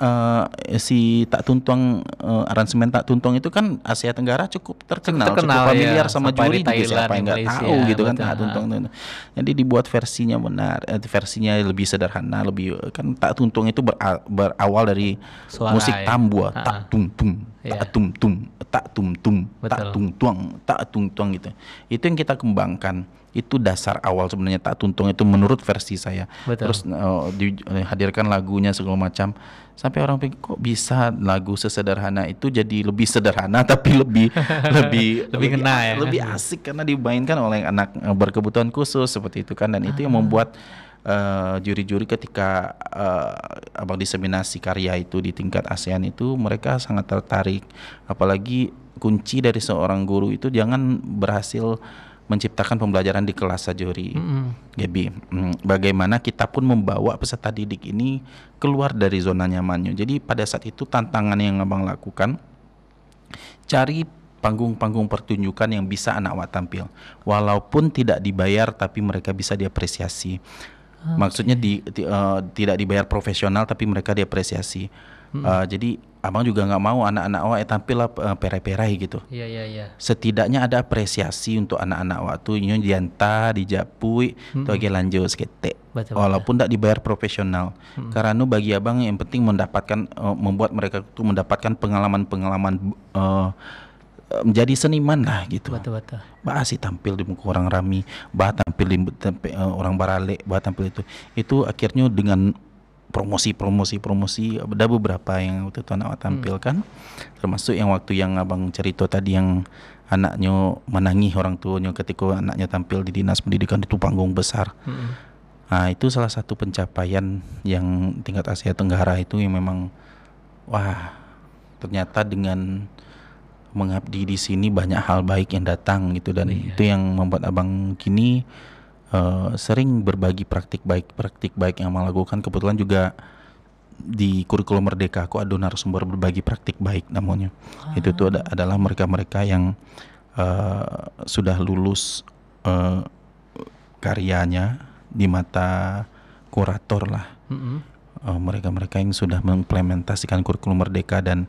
si Tak Tuntuang aransemen Tak Tuntuang itu kan Asia Tenggara cukup terkenal cukup familiar sama juri juga siapa yang nggak tahu gitu kan Tak Tuntuang itu. Jadi dibuat versinya versinya lebih sederhana, lebih kan Tak Tuntuang itu berawal dari suara, musik tambua, tak tum tum, tak tum tum, tak tum tum, tak tung tuang, tak tung tuang gitu. Itu yang kita kembangkan. Itu dasar awal sebenarnya Tak Tuntuang itu menurut versi saya. Terus dihadirkan lagunya segala macam. Sampai orang pikir kok bisa lagu sesederhana itu jadi lebih sederhana tapi lebih kena ya. Lebih asik karena dimainkan oleh anak berkebutuhan khusus seperti itu kan, dan itu yang membuat juri-juri ketika abang diseminasi karya itu di tingkat ASEAN itu mereka sangat tertarik. Apalagi kunci dari seorang guru itu jangan berhasil menciptakan pembelajaran di kelas saja, Gaby. Bagaimana kita pun membawa peserta didik ini keluar dari zona nyamannya. Jadi pada saat itu tantangan yang abang lakukan, cari panggung-panggung pertunjukan yang bisa anak awak tampil, walaupun tidak dibayar tapi mereka bisa diapresiasi. Maksudnya tidak dibayar profesional tapi mereka diapresiasi. Jadi abang juga nggak mau anak-anak awak tampil lah perai-perai gitu. Iya. Setidaknya ada apresiasi untuk anak-anak awak tuh nyo dianta, dijapui, tuh lagi lanjut seketek. Walaupun tidak dibayar profesional. Karena bagi abang yang penting membuat mereka tuh mendapatkan pengalaman-pengalaman menjadi seniman lah gitu. Betul. Bah sih tampil di muka orang rami, bah tampil di orang barale, bah tampil itu akhirnya dengan promosi ada beberapa yang waktu itu anak tampilkan, termasuk yang waktu yang abang cerita tadi yang anaknya menangis orang tuanya ketika anaknya tampil di dinas pendidikan itu panggung besar. Nah, itu salah satu pencapaian yang tingkat Asia Tenggara itu yang memang wah, ternyata dengan mengabdi di sini banyak hal baik yang datang gitu, dan itu yang membuat abang kini sering berbagi praktik baik yang abang lakukan. Kebetulan juga di kurikulum Merdeka aku ada narasumber berbagi praktik baik namanya. Itu tuh adalah mereka yang sudah lulus karyanya di mata kurator lah. Mereka-mereka yang sudah mengimplementasikan kurikulum Merdeka dan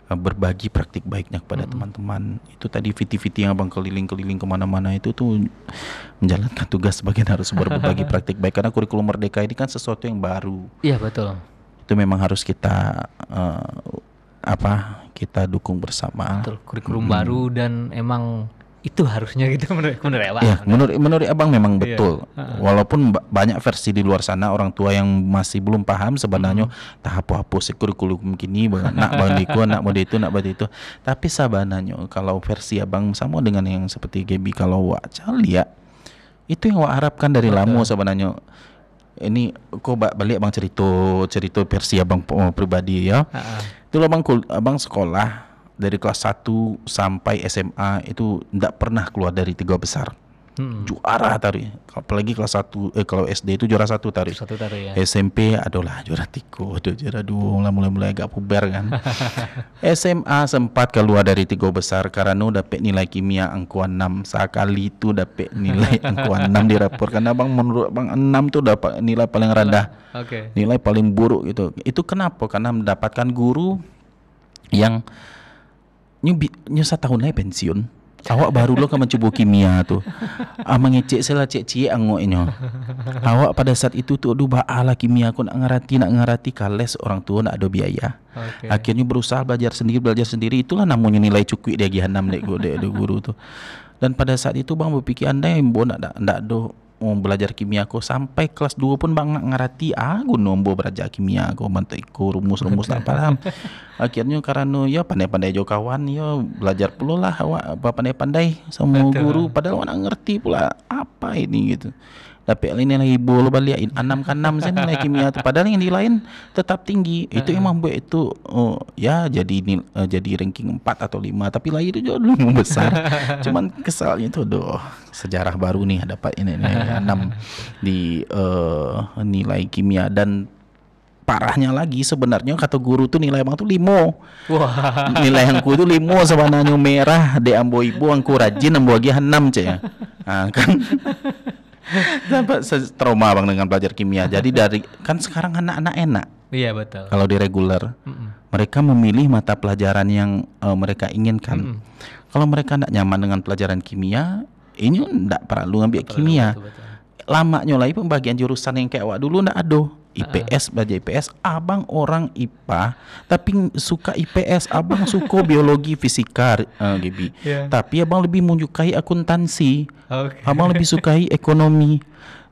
berbagi praktik baiknya kepada teman-teman. Itu tadi viti-viti yang abang keliling-keliling kemana-mana itu tuh menjalankan tugas sebagian harus berbagi praktik baik, karena kurikulum Merdeka ini kan sesuatu yang baru. Iya betul. Itu memang harus kita kita dukung bersama. Betul, kurikulum baru dan emang itu harusnya gitu menurut Abang. Ya, menurut abang memang betul. Walaupun banyak versi di luar sana orang tua yang masih belum paham sebenarnya tahap apa sih kurikulum kini, nak bandiku, nak mode itu, nak mode itu. Tapi sebenarnya kalau versi abang sama dengan yang seperti Gaby, kalau wak cali ya, itu yang wak harapkan dari lama sebenarnya. Ini kok balik abang cerita versi abang pribadi ya. Itu abang sekolah dari kelas 1 sampai SMA itu tidak pernah keluar dari 3 besar. Juara tadi. Apalagi kelas 1 kalau SD itu juara 1 tadi. Ya. SMP adalah juara 3, juara 2, mulai agak puber kan. SMA sempat keluar dari 3 besar karena dapat nilai kimia angka 6. Sekali itu dapat nilai angka 6 di rapor. Karena abang menurut abang 6 tuh dapat nilai paling rendah. Nilai paling buruk gitu. Itu kenapa? Karena mendapatkan guru yang nyusa tahun lagi pensiun. Awak baru lo kan mencoba kimia tuh. Mengecek salah cek angoknya. Awak pada saat itu tuh ala kimia aku nak ngerti kales orang tua nak ada biaya. Akhirnya berusaha belajar sendiri. Itulah namanya nilai cukup dia gihanam dek guru tuh. Dan pada saat itu bang berpikir andai bo nak do belajar kimia aku sampai kelas 2 pun bang nak ngerti aku nombo belajar kimia aku mantiku rumus-rumus tak paham. Akhirnya karena ya pandai-pandai jo kawan ya belajar pula lah awak pandai-pandai sama guru padahal awak nak ngerti pula apa ini gitu. Dapat nilai bol balik 6 kan 6 sen nilai kimia tu, padahal yang lain tetap tinggi. Itu emang buat itu ya jadi ranking 4 atau 5, tapi lain itu jauh lebih besar. Cuman kesalnya itu sejarah baru nih dapat ini 6 di nilai kimia. Dan parahnya lagi sebenarnya kata guru tuh nilai abang tuh 5. Nilai angku tuh 5 sebenarnya merah de ambo ibu angku rajin ambo lagi 6 ya. Kan sampai trauma bang dengan belajar kimia. Jadi dari kan sekarang anak-anak enak. Iya betul. Kalau di reguler mereka memilih mata pelajaran yang mereka inginkan. Kalau mereka tidak nyaman dengan pelajaran kimia, ini tidak perlu ngambil kimia. Betul. Lamanya lagi pembagian jurusan yang kayak awak dulu tidak ada. IPS, belajar IPS, abang orang IPA tapi suka IPS, abang suka biologi, fisika, Gaby. Tapi abang lebih menyukai akuntansi, abang lebih sukai ekonomi.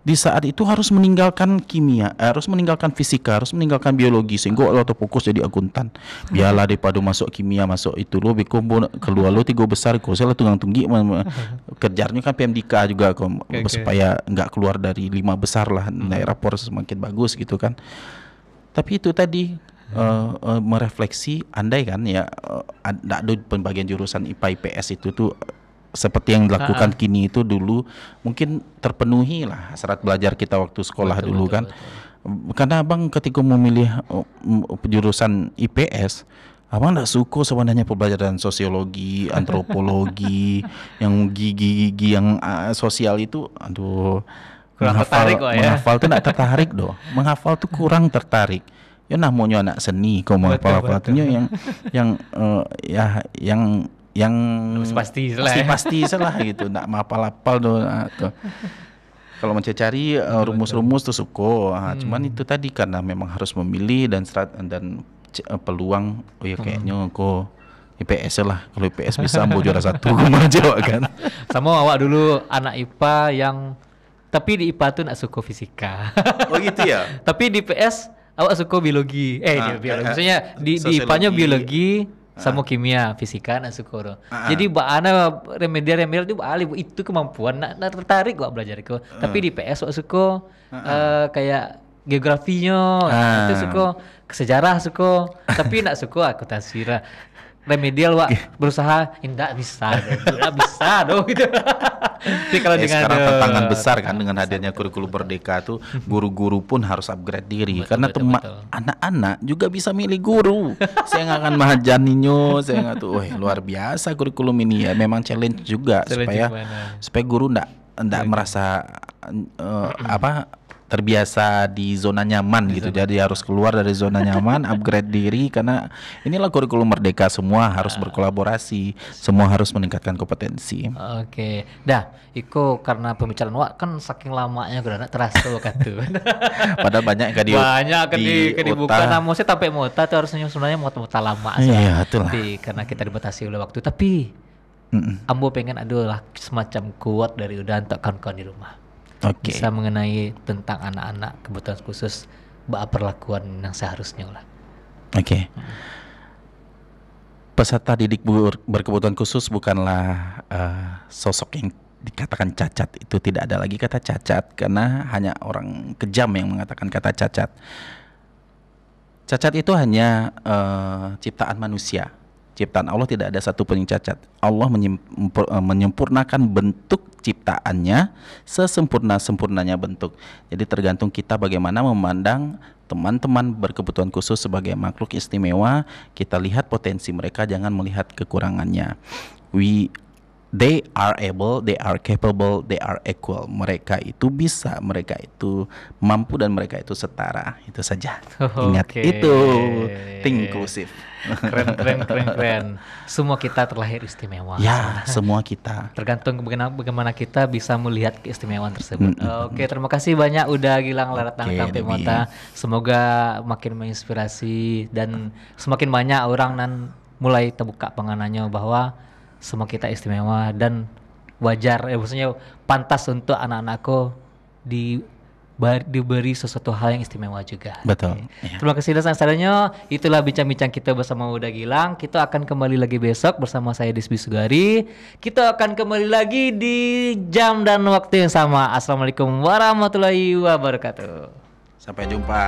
Di saat itu harus meninggalkan kimia, harus meninggalkan fisika, harus meninggalkan biologi sehingga lo fokus jadi akuntan. Biarlah daripada masuk kimia, masuk itu lo bekombo keluar lo 3 besar kok saya tunggang tinggi kerjanya kan PMDK juga supaya enggak keluar dari 5 besar lah, nilai rapor semakin bagus gitu kan. Tapi itu tadi merefleksi andai kan ya ada pembagian jurusan IPA IPS itu tuh seperti yang dilakukan kini itu dulu mungkin terpenuhi lah hasrat belajar kita waktu sekolah dulu kan. Karena abang ketika memilih jurusan IPS, abang tak suka sebenarnya pembelajaran sosiologi, antropologi, yang gigi-gigi yang sosial itu, aduh, menghafal tuh tak tertarik doh. Menghafal tuh kurang tertarik. Ya namanya anak seni, kau menghafal tuh yang pasti salah gitu, nak mapal-apal tuh. Kalau mencari rumus-rumus tuh suko, cuman itu tadi karena memang harus memilih dan peluang, kayaknya kok IPS lah. Kalau IPS bisa mau juara 1 aja kan. Sama awak dulu anak IPA yang tapi di IPA tuh nak suka fisika. Oh gitu ya. Tapi di PS awak suka biologi. Biologi. Maksudnya di IPA-nya biologi sama kimia, fisika nak suka. Jadi ana remedial itu itu kemampuan nak tertarik gua belajar itu. Tapi di PS gua suka kayak geografinya, itu suka sejarah suka, tapi nak suka akuntansi lah. remedial Wak berusaha tidak bisa dong gitu. Tapi kalau dengan Sekarang tantangan besar kan dengan hadirnya kurikulum merdeka tuh guru-guru pun harus upgrade diri karena anak-anak juga bisa milih guru. Saya nggak akan mahajaninya, saya nggak tuh, wah luar biasa kurikulum ini ya. Memang challenge juga supaya guru ndak merasa terbiasa di zona nyaman gitu. Jadi harus keluar dari zona nyaman, upgrade diri karena inilah kurikulum merdeka, semua harus berkolaborasi, semua harus meningkatkan kompetensi. Oke. Dah, iko karena pembicaraan Wak kan saking lamanya gue terasa kan tuh. Padahal banyak kan dibuka namun saya sampai mota tuh harusnya sebenarnya mota lama sih. Iya, itulah. Tapi karena kita dibatasi oleh waktu, tapi ambo pengen adalah semacam quote dari udah untuk kawan-kawan di rumah. Bisa mengenai tentang anak-anak kebutuhan khusus, perlakuan yang seharusnya lah. Peserta didik berkebutuhan khusus bukanlah sosok yang dikatakan cacat. Itu tidak ada lagi kata cacat karena hanya orang kejam yang mengatakan kata cacat. Cacat itu hanya ciptaan manusia. Ciptaan Allah tidak ada satu pun yang cacat. Allah menyempurnakan bentuk ciptaannya sesempurna-sempurnanya bentuk. Jadi tergantung kita bagaimana memandang teman-teman berkebutuhan khusus sebagai makhluk istimewa. Kita lihat potensi mereka, jangan melihat kekurangannya. They are able, they are capable, they are equal. Mereka itu bisa, mereka itu mampu, dan mereka itu setara. Itu saja. Ingat itu. Think inklusif. Keren. Semua kita terlahir istimewa. Ya, semua kita. Tergantung bagaimana kita bisa melihat keistimewaan tersebut. Oke, terima kasih banyak udah Gilang Laratan Kampe Mota. Semoga makin menginspirasi dan semakin banyak orang mulai terbuka penganannya bahwa semua kita istimewa dan wajar, maksudnya pantas untuk anak-anakku diberi sesuatu hal yang istimewa juga. Betul. Ya. Terima kasih dan sarannya. Itulah bincang-bincang kita bersama Uda Gilang. Kita akan kembali lagi besok bersama saya Disbi Sugari. Kita akan kembali lagi di jam dan waktu yang sama. Assalamualaikum warahmatullahi wabarakatuh. Sampai jumpa.